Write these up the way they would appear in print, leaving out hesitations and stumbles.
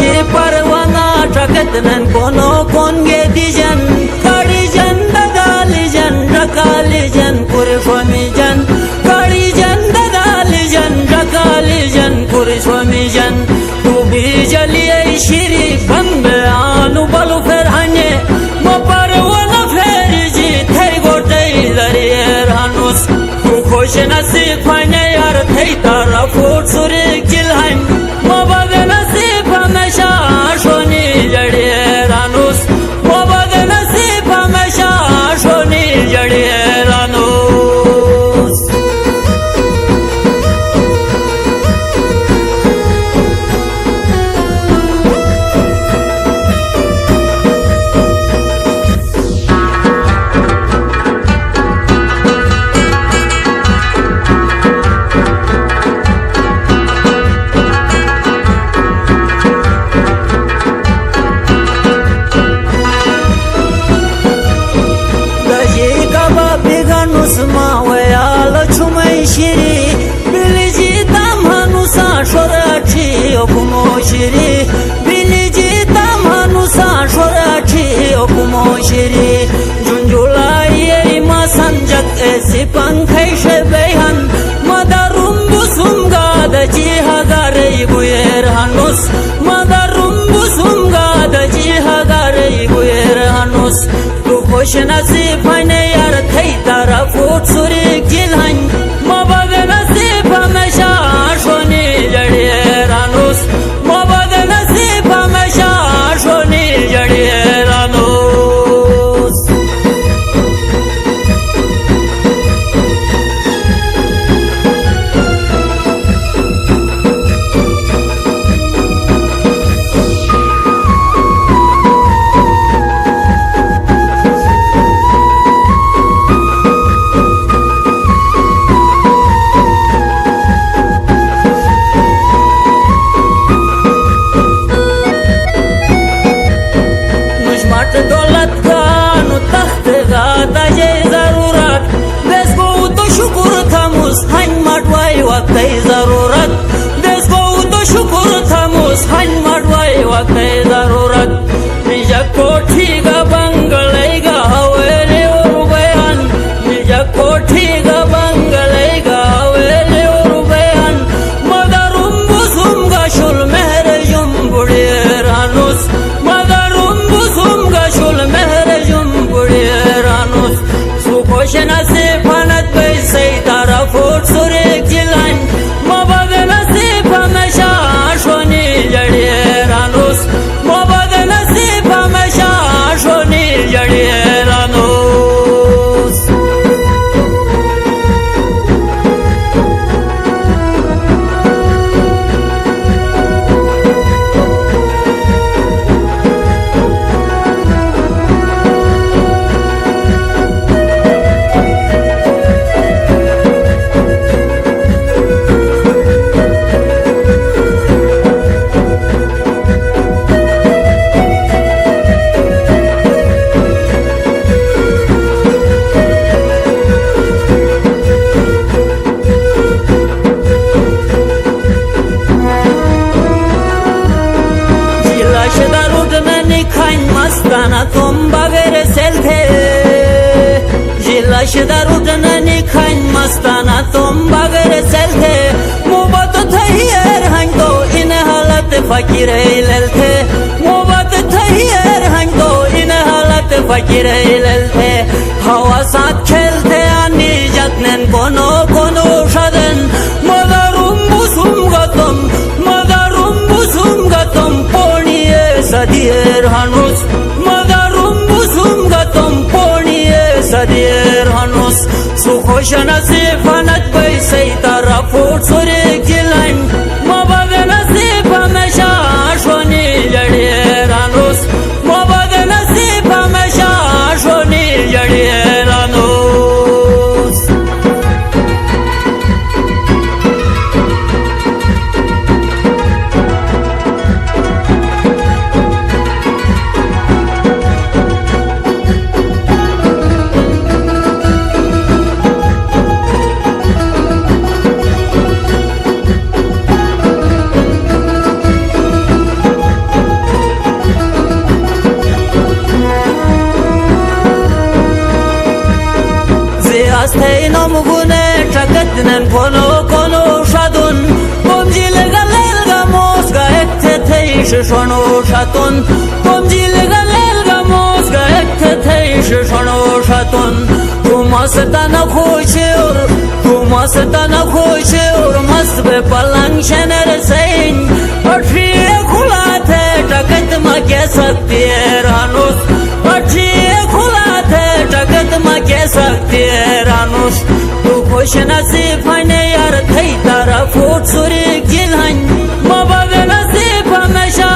जी परवाना टकतनन कोनो कोन गे दिजन काड़ी जन दगाली जन रकाली जन पुरफमी जन काड़ी जन दगाली जन रकाली जन पुरफमी जन तू भी जलिए शिरी बंद आनु बलु फेर हने म परवाना फेर जी थे गोटे लरिए रानुस तू खुश नसीब हने यार थे तारा फोट सुरे जिलहन मबद नसीब हमेशा शोनी जड़िए रानुस मबद नसीब हमेशा शोनी जड़िए रानुस Shiri biliji tamanusa shorachi okumoshiri junjulai masanjak esi pankai shebehan madarumbu sumga daji hagare buyer hanus madarumbu sumga daji hagare buyer hanus tu khosh nasib hane yar thai tara fut surik jilhan mabad nasib hamesha shoni jadiye ranus दौलत का नु तख्त गाता जे जरूरत देश को तो शुक्र था मुस्हन मटवाई वक्त जरूरत देश को तो शुक्र था मुस्हन मटवाई वक्त जरूरत निज कोठी का बंगले का हवेली और बयान निज कोठी का बंगले का हवेली और बयान मदरुम बुसुम का शुल मेहर जुम बुढ़े रानुस नसीब फनत पैसे तारा फोट सुरेख जिलन मबद नसीब हमेशा शोनी जड़िए रानुस मबद नसीब हमेशा शोनी जड़िए रानुस मस्ताना तुम बगैर सेल थे जिला शदारुद ननी खान मस्ताना तुम बगैर सेल थे मुबत थैयर हन तो इन हालत फकीर लेल थे मुबत थैयर हन तो इन हालत फकीर लेल थे हवा साथ खेलते आनी जतनन कोनो कोनो शदन मदरुम बुसुम गतम पोणिए सदियर हनुस मदरुम बुसुम गतम पोणिए सदियर हनुस सुखोश नसीब फनत पैसे तारा फोट सुरेख जिलन मबद नसीब हमेशा शोनी जड़िए रानुस मबद नसीब हमेशा शोनी जड़िए रानुस شكتنا كونو شادون بومجي لغا موسغا اكتتيش شونو شاتون بومجي لغا موسغا اكتتيش شونو شاتون مستانه خوشور مست به پلنگ شنر سین پٹھی کھلاتے ٹکت مکے سکتی ہے رانوس پٹھی کھلاتے ٹکت مکے سکتی ہے رانوس تو خوش نصیب ہے یار تھئی تارا فوٹ سوری گلہن مبد نصیب ہمیشہ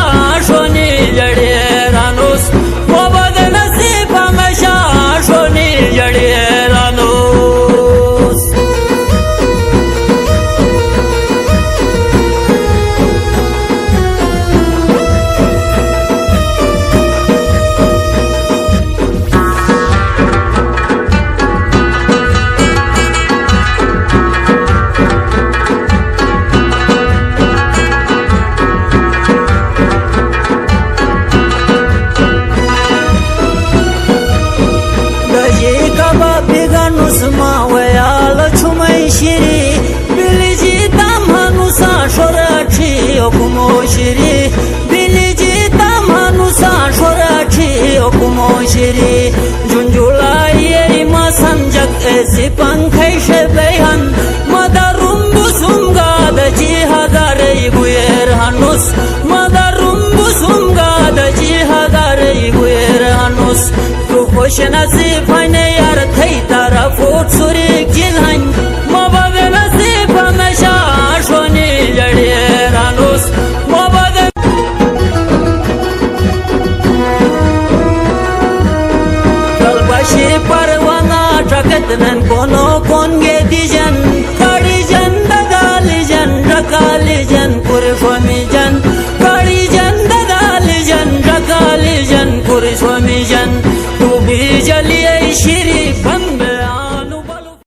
شونی جڑی رانوس مبد نصیب ہمیشہ شونی جڑی شری جنجولائی ما سنجک ایسی پنکھئی شبیہن مدرم بسم گاد جی ہداری گویر ہنوس مدرم بسم گاد جی ہداری گویر ہنوس تو خوش نصیب ہے یار تھئی تارا فوٹ سوری گلہن مبد نصیب ہمیشہ شونی جڑی رانوس مبد परवाना टकत नन कोनो कोन गे